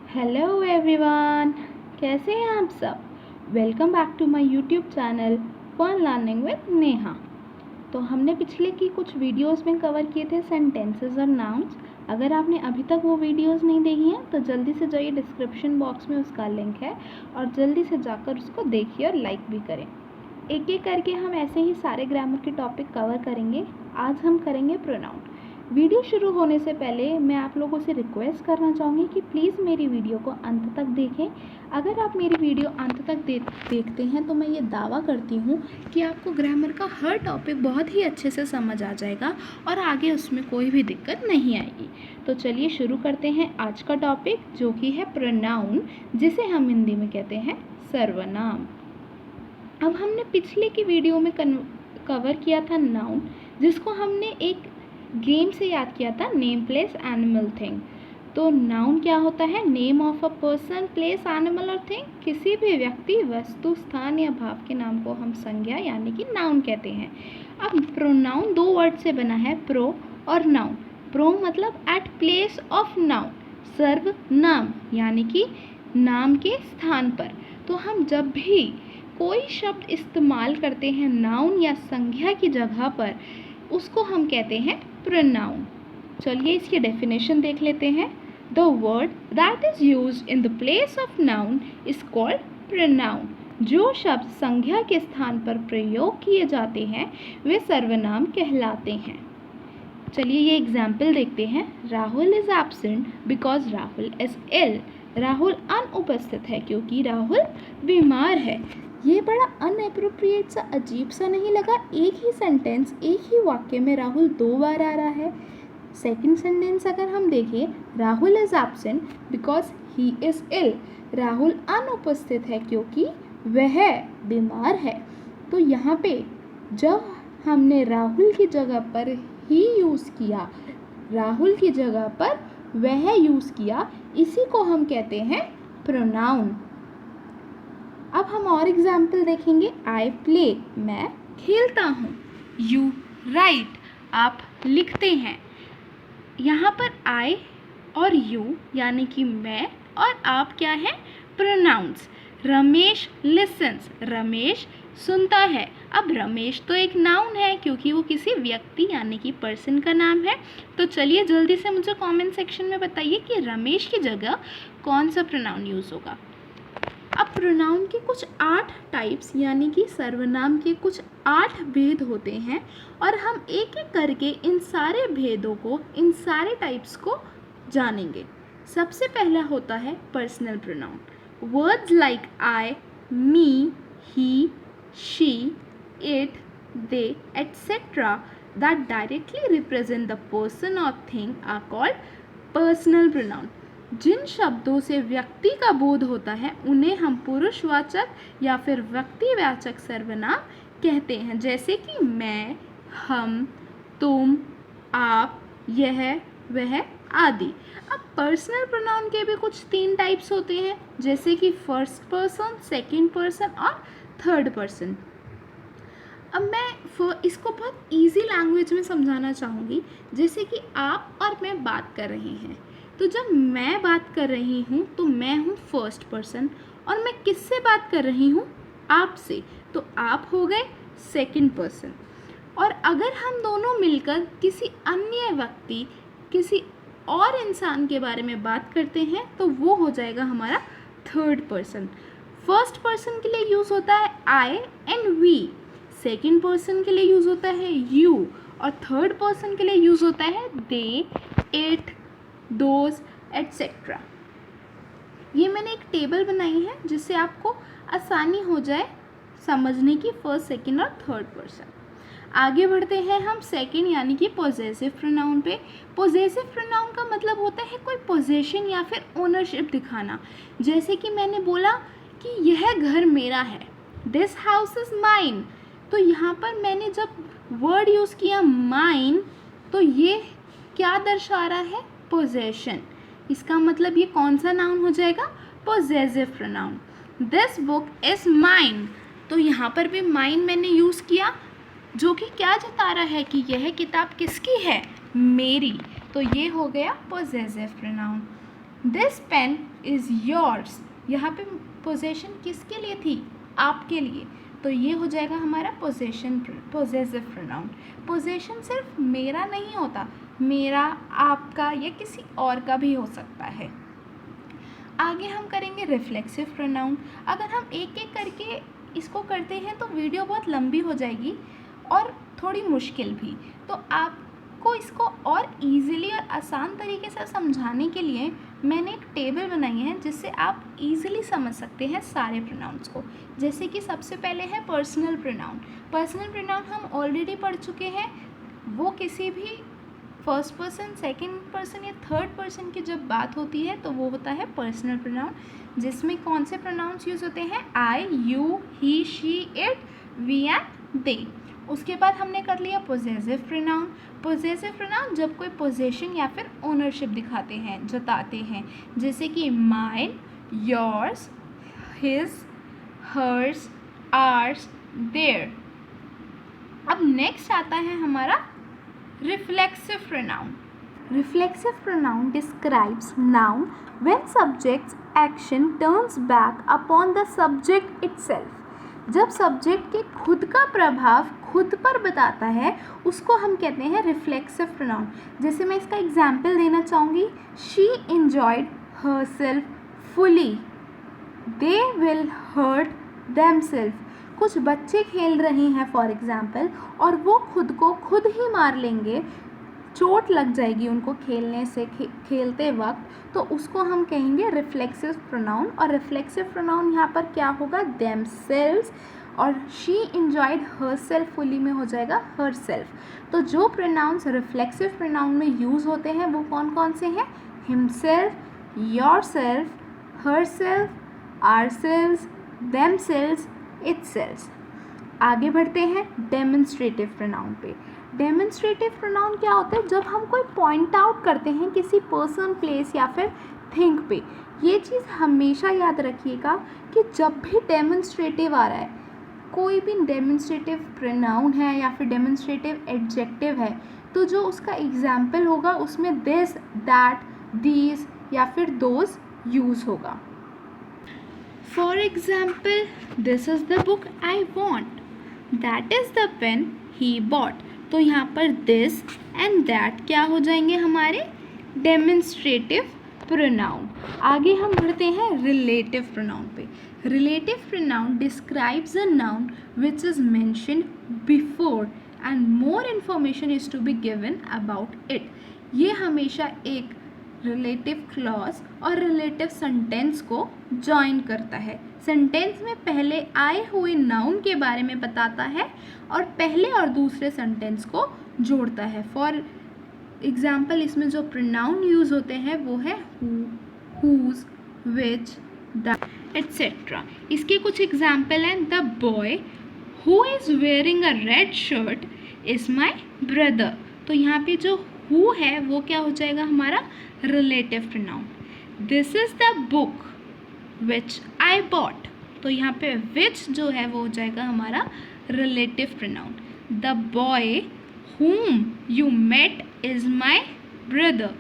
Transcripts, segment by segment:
Hello everyone, कैसे हैं आप सब। Welcome back to my YouTube channel fun learning with Neha. तो हमने पिछले की कुछ वीडियोस में कवर किए थे सेंटेंसेस और नाउन्स। अगर आपने अभी तक वो वीडियोस नहीं देखी हैं तो जल्दी से जाइए, डिस्क्रिप्शन बॉक्स में उसका लिंक है और जल्दी से जाकर उसको देखिए और लाइक भी करें। एक एक करके हम ऐसे ही सारे ग्रामर के टॉपिक कवर करेंगे। आज हम करेंगे प्रोनाउन। वीडियो शुरू होने से पहले मैं आप लोगों से रिक्वेस्ट करना चाहूँगी कि प्लीज़ मेरी वीडियो को अंत तक देखें। अगर आप मेरी वीडियो अंत तक देखते हैं तो मैं ये दावा करती हूँ कि आपको ग्रामर का हर टॉपिक बहुत ही अच्छे से समझ आ जाएगा और आगे उसमें कोई भी दिक्कत नहीं आएगी। तो चलिए शुरू करते हैं आज का टॉपिक, जो कि है प्रोनाउन, जिसे हम हिंदी में कहते हैं सर्वनाम। अब हमने पिछले की वीडियो में कवर किया था नाउन, जिसको हमने एक गेम से याद किया था, नेम प्लेस एनिमल थिंग। तो नाउन क्या होता है? Name of a person, place, animal और थिंग। किसी भी व्यक्ति, वस्तु, स्थान या भाव के नाम को हम संज्ञा यानी कि नाउन कहते हैं। अब प्रोनाउन दो वर्ड से बना है, प्रो और नाउन। प्रो मतलब एट प्लेस ऑफ नाउन, सर्वनाम यानी कि नाम के स्थान पर। तो हम जब भी कोई शब्द इस्तेमाल करते हैं नाउन या संज्ञा की जगह पर, उसको हम कहते हैं प्रोनाउन। चलिए इसकी डेफिनेशन देख लेते हैं। The word that is used in the place of noun is called pronoun. जो शब्द संज्ञा के स्थान पर प्रयोग किए जाते हैं वे सर्वनाम कहलाते हैं। चलिए ये एग्जाम्पल देखते हैं। Rahul is absent because Rahul is ill. Rahul अनुपस्थित है क्योंकि राहुल बीमार है। ये बड़ा अनएप्रोप्रिएट सा, अजीब सा नहीं लगा? एक ही सेंटेंस, एक ही वाक्य में राहुल दो बार आ रहा है। सेकंड सेंटेंस अगर हम देखें, Rahul is absent because he is ill. Rahul अनुपस्थित है क्योंकि वह बीमार है। तो यहाँ पे जब हमने राहुल की जगह पर ही यूज़ किया, राहुल की जगह पर वह यूज़ किया, इसी को हम कहते हैं प्रोनाउन। अब हम और एग्जाम्पल देखेंगे। आई प्ले, मैं खेलता हूँ। यू राइट, आप लिखते हैं। यहाँ पर आई और यू यानी कि मैं और आप क्या है? प्रोनाउंस। रमेश लिसन्स, रमेश सुनता है। अब रमेश तो एक नाउन है क्योंकि वो किसी व्यक्ति यानी कि पर्सन का नाम है। तो चलिए जल्दी से मुझे कमेंट सेक्शन में बताइए कि रमेश की जगह कौन सा प्रोनाउन यूज़ होगा। अब प्रोनाउन के कुछ 8 टाइप्स यानी कि सर्वनाम के कुछ 8 भेद होते हैं और हम एक एक करके इन सारे भेदों को, इन सारे टाइप्स को जानेंगे। सबसे पहला होता है personal pronoun. Words like I, me, he, she, it, they, etcetera that directly represent the person और thing are called personal pronoun. जिन शब्दों से व्यक्ति का बोध होता है उन्हें हम पुरुषवाचक या फिर व्यक्तिवाचक सर्वनाम कहते हैं, जैसे कि मैं, हम, तुम, आप, यह, वह आदि। अब पर्सनल प्रोनाउन के भी कुछ 3 टाइप्स होते हैं, जैसे कि फर्स्ट पर्सन, सेकंड पर्सन और थर्ड पर्सन। अब मैं इसको बहुत इजी लैंग्वेज में समझाना चाहूँगी। जैसे कि आप और मैं बात कर रहे हैं, तो जब मैं बात कर रही हूँ तो मैं हूँ फर्स्ट पर्सन और मैं किससे बात कर रही हूँ? आपसे। तो आप हो गए सेकंड पर्सन। और अगर हम दोनों मिलकर किसी अन्य व्यक्ति, किसी और इंसान के बारे में बात करते हैं तो वो हो जाएगा हमारा थर्ड पर्सन। फर्स्ट पर्सन के लिए यूज़ होता है आई एंड वी, सेकंड पर्सन के लिए यूज़ होता है यू और थर्ड पर्सन के लिए यूज़ होता है दे, इट, दोज, एटसेट्रा। ये मैंने एक टेबल बनाई है जिससे आपको आसानी हो जाए समझने की फर्स्ट, सेकंड और थर्ड पर्सन। आगे बढ़ते हैं हम सेकंड यानी कि पोजेसिव प्रोनाउन पे। पोजेसिव प्रोनाउन का मतलब होता है कोई पोजेशन या फिर ओनरशिप दिखाना। जैसे कि मैंने बोला कि यह घर मेरा है, दिस हाउस इज माइन। तो यहाँ पर मैंने जब वर्ड यूज़ किया माइन, तो ये क्या दर्शा रहा है? पोजेशन। इसका मतलब ये कौन सा नाउन हो जाएगा? Possessive pronoun. This book is mine, तो यहाँ पर भी माइन मैंने यूज़ किया, जो कि क्या जता रहा है कि यह किताब किसकी है? मेरी। तो ये हो गया possessive pronoun. This pen is yours, यहाँ पे पोजेशन किसके लिए थी, आपके लिए, तो ये हो जाएगा हमारा पोजेसिव प्रोनाउन। पोजेशन सिर्फ मेरा नहीं होता, मेरा, आपका या किसी और का भी हो सकता है। आगे हम करेंगे रिफ्लेक्सिव प्रोनाउन। अगर हम एक एक करके इसको करते हैं तो वीडियो बहुत लंबी हो जाएगी और थोड़ी मुश्किल भी, तो आपको इसको और इजीली और आसान तरीके से समझाने के लिए मैंने एक टेबल बनाई है जिससे आप इजीली समझ सकते हैं सारे प्रोनाउंस को। जैसे कि सबसे पहले है पर्सनल प्रोनाउन। पर्सनल प्रोनाउन हम ऑलरेडी पढ़ चुके हैं, वो किसी भी फर्स्ट पर्सन, सेकंड पर्सन या थर्ड पर्सन की जब बात होती है तो वो होता है पर्सनल प्रोनाउन, जिसमें कौन से प्रोनाउंस यूज़ होते हैं, I, you, he, she, it, we and they. उसके बाद हमने कर लिया पोजेसिव प्रोनाउन। पोजेसिव प्रोनाउन जब कोई पोजेशन या फिर ओनरशिप दिखाते हैं, जताते हैं, जैसे कि mine, yours, his, hers, ours, their. अब नेक्स्ट आता है हमारा reflexive pronoun. Reflexive pronoun describes noun when subject's action turns back upon the subject itself. जब सब्जेक्ट के खुद का प्रभाव खुद पर बताता है उसको हम कहते हैं रिफ्लेक्सिव प्रोनाउन। जैसे मैं इसका एग्जाम्पल देना चाहूँगी, she enjoyed herself fully, they will hurt themselves. कुछ बच्चे खेल रहे हैं फॉर एग्ज़ाम्पल और वो खुद को खुद ही मार लेंगे, चोट लग जाएगी उनको खेलने से, खेलते वक्त, तो उसको हम कहेंगे रिफ्लेक्सिव प्रोनाउन। और रिफ्लेक्सिव प्रोनाउन यहाँ पर क्या होगा, देमसेल्व्स, और शी इंजॉयड हरसेल्फ फुली में हो जाएगा हरसेल्फ। तो जो प्रोनाउंस रिफ्लेक्सिव प्रोनाउन में यूज़ होते हैं वो कौन कौन से हैं, himself, yourself, herself, ourselves, themselves, itselves. आगे बढ़ते हैं डेमोन्स्ट्रेटिव प्रोनाउन पे। डेमोन्स्ट्रेटिव प्रोनाउन क्या होता है, जब हम कोई पॉइंट आउट करते हैं किसी पर्सन, प्लेस या फिर थिंग पे। ये चीज़ हमेशा याद रखिएगा कि जब भी डेमोन्स्ट्रेटिव आ रहा है, कोई भी डेमोन्स्ट्रेटिव प्रोनाउन है या फिर डेमोन्स्ट्रेटिव एडजेक्टिव है, तो जो उसका एग्जाम्पल होगा उसमें दिस, दैट, दीज या फिर दोज यूज़ होगा। For example, this is the book I want. That is the pen he bought. तो यहाँ पर this and that क्या हो जाएंगे हमारे demonstrative pronoun। आगे हम बढ़ते हैं relative pronoun पे। Relative pronoun describes a noun which is mentioned before and more information is to be given about it। ये हमेशा एक रिलेटिव क्लॉज और रिलेटिव सेंटेंस को जॉइन करता है। सेंटेंस में पहले आए हुए नाउन के बारे में बताता है और पहले और दूसरे सेंटेंस को जोड़ता है। फॉर एग्जाम्पल इसमें जो प्रोनाउन यूज़ होते हैं वो है who, whose, which, the, etcetera. इसके कुछ एग्जाम्पल हैं, the boy who is wearing a red shirt is my brother. तो यहाँ पे जो हु है वो क्या हो जाएगा हमारा relative pronoun. This is the book which I bought, तो यहाँ पे विच जो है वो हो जाएगा हमारा relative pronoun. The boy whom you met is my brother,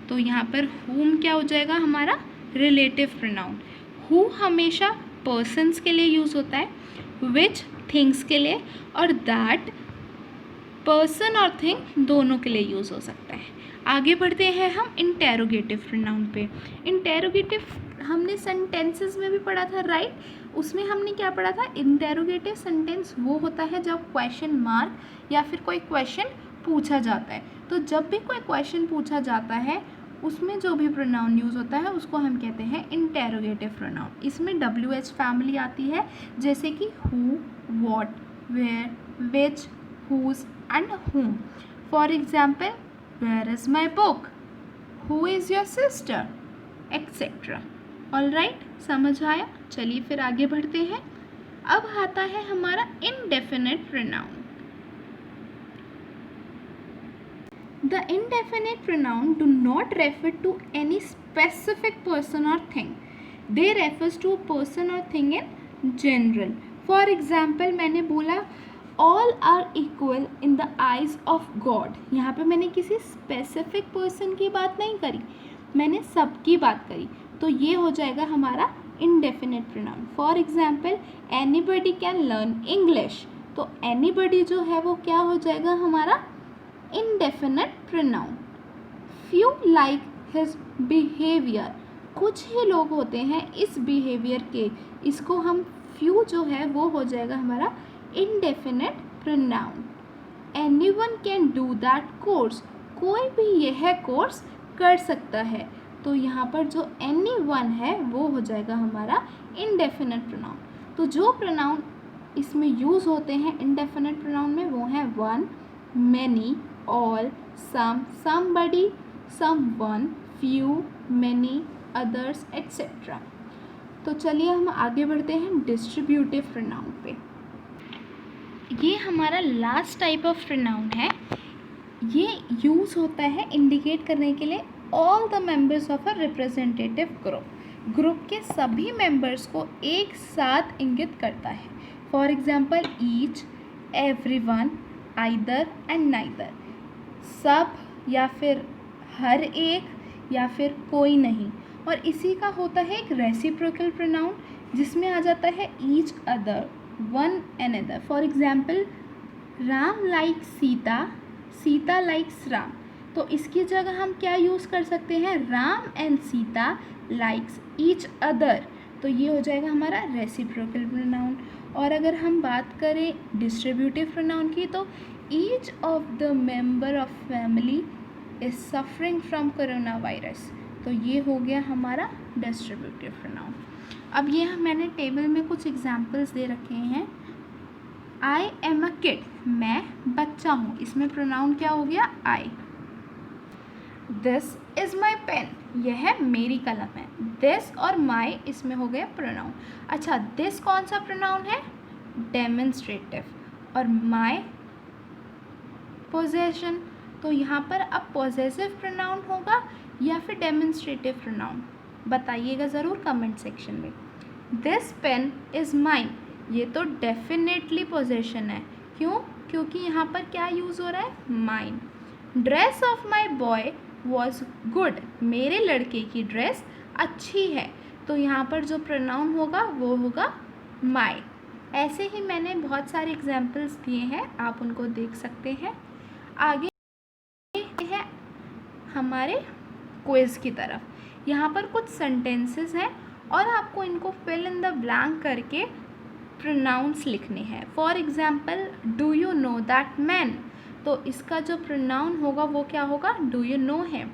तो यहाँ पर whom क्या हो जाएगा हमारा रिलेटिव प्रोनाउन। who हमेशा persons के लिए यूज़ होता है, which थिंग्स के लिए, और that पर्सन और थिंग दोनों के लिए यूज़ हो सकता है। आगे बढ़ते हैं हम इंटेरोगेटिव प्रोनाउन पे। इंटेरोगेटिव हमने सेंटेंसेस में भी पढ़ा था, राइट। उसमें हमने क्या पढ़ा था, इंटेरोगेटिव सेंटेंस वो होता है जब क्वेश्चन मार्क या फिर कोई क्वेश्चन पूछा जाता है। तो जब भी कोई क्वेश्चन पूछा जाता है उसमें जो भी प्रोनाउन यूज़ होता है उसको हम कहते हैं इंटेरोगेटिव प्रोनाउन। इसमें WH फैमिली आती है, जैसे कि who, what, where, which, whose and whom. For example, where is my book? Who is your sister? Etc. Alright, समझ आया। चलिए फिर आगे बढ़ते हैं। अब आता है हमारा indefinite pronoun. The indefinite pronoun do not refer to any specific person or thing. They refers to a person or thing in general. For example, मैंने बोला all are equal in the eyes of God. यहाँ पे मैंने किसी specific person की बात नहीं करी, मैंने सबकी बात करी, तो ये हो जाएगा हमारा indefinite pronoun. For example anybody can learn English, तो एनीबडी जो है वो क्या हो जाएगा हमारा indefinite pronoun. Few like his behaviour, कुछ ही लोग होते हैं इस बिहेवियर के, इसको हम फ्यू जो है वो हो जाएगा हमारा indefinite pronoun. Anyone can do that course, कोई भी यह कोर्स कर सकता है, तो यहाँ पर जो एनीवन है वो हो जाएगा हमारा इंडेफिनिट प्रोनाउन। तो जो प्रोनाउन इसमें यूज़ होते हैं इंडेफिनिट प्रोनाउन में वो हैं one, many, all, some, somebody, someone, few, many, others etcetera. तो चलिए हम आगे बढ़ते हैं डिस्ट्रीब्यूटिव प्रोनाउन पे। ये हमारा लास्ट टाइप ऑफ प्रोनाउन है। ये यूज़ होता है इंडिकेट करने के लिए all the members of a representative group, group के सभी मेंबर्स को एक साथ इंगित करता है। For example each, everyone, either and neither, सब या फिर हर एक या फिर कोई नहीं। और इसी का होता है एक रेसिप्रोकल प्रोनाउन जिसमें आ जाता है each other, one another. For example Ram like Sita, Sita likes Ram, तो इसकी जगह हम क्या यूज़ कर सकते हैं Ram and Sita likes each other, तो ये हो जाएगा हमारा रेसिप्रोकल प्रोनाउन। और अगर हम बात करें डिस्ट्रीब्यूटिव प्रोनाउन की, तो each of the member of family is suffering from corona virus, तो ये हो गया हमारा डिस्ट्रीब्यूटिव प्रोनाउन। अब ये मैंने टेबल में कुछ एग्जाम्पल्स दे रखे हैं। आई एम अ किड, मैं बच्चा हूँ, इसमें प्रोनाउन क्या हो गया आई। दिस इज़ माई पेन, यह मेरी कलम है। दिस और माई इसमें हो गया प्रोनाउन। अच्छा, दिस कौन सा प्रोनाउन है डेमोन्स्ट्रेटिव, और माई पोजेशन, तो यहाँ पर अब पॉजेसिव प्रोनाउन होगा या फिर डेमोन्स्ट्रेटिव प्रोनाउन, बताइएगा ज़रूर कमेंट सेक्शन में। दिस पेन इज़ माइन, ये तो डेफिनेटली पोजेशन है, क्यों? क्योंकि यहाँ पर क्या यूज़ हो रहा है mine. Dress of my boy was good, मेरे लड़के की ड्रेस अच्छी है, तो यहाँ पर जो प्रोनाउन होगा वो होगा माई। ऐसे ही मैंने बहुत सारे एग्जाम्पल्स दिए हैं, आप उनको देख सकते हैं। आगे है हमारे क्विज़ की तरफ। यहाँ पर कुछ सेंटेंसेस हैं और आपको इनको फिल इन द ब्लैंक करके प्रोनाउंस लिखने हैं। For example do you know that man, तो इसका जो प्रोनाउन होगा वो क्या होगा डू यू नो हिम।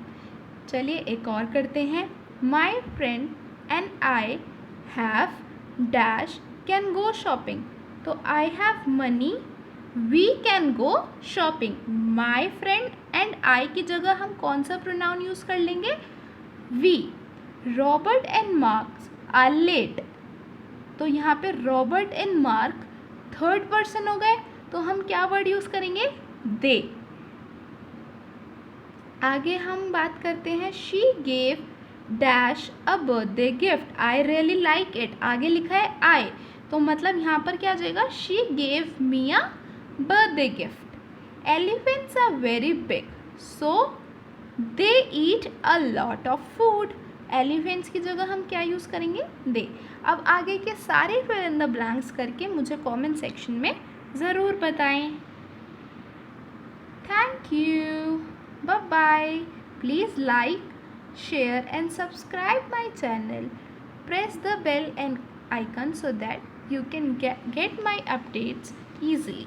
चलिए एक और करते हैं। My friend and I have dash can go shopping, तो I have money we can go shopping. My friend and I की जगह हम कौन सा प्रोनाउन यूज़ कर लेंगे we. Robert and Marks are late, तो यहाँ पे Robert and Mark third person हो गए, तो हम क्या वर्ड यूज़ करेंगे दे। आगे हम बात करते हैं she gave dash a birthday gift, I really like it, आगे लिखा है आई, तो मतलब यहाँ पर क्या आ जाएगा she gave me a birthday gift. Elephants are very big so they eat a lot of food, elephants की जगह हम क्या यूज़ करेंगे दे। अब आगे के सारे फिल इन द ब्लैंक्स करके मुझे कमेंट सेक्शन में ज़रूर बताएं। Thank you, bye bye. Please like, share and subscribe my channel. Press the bell and icon so that you can get my updates easily.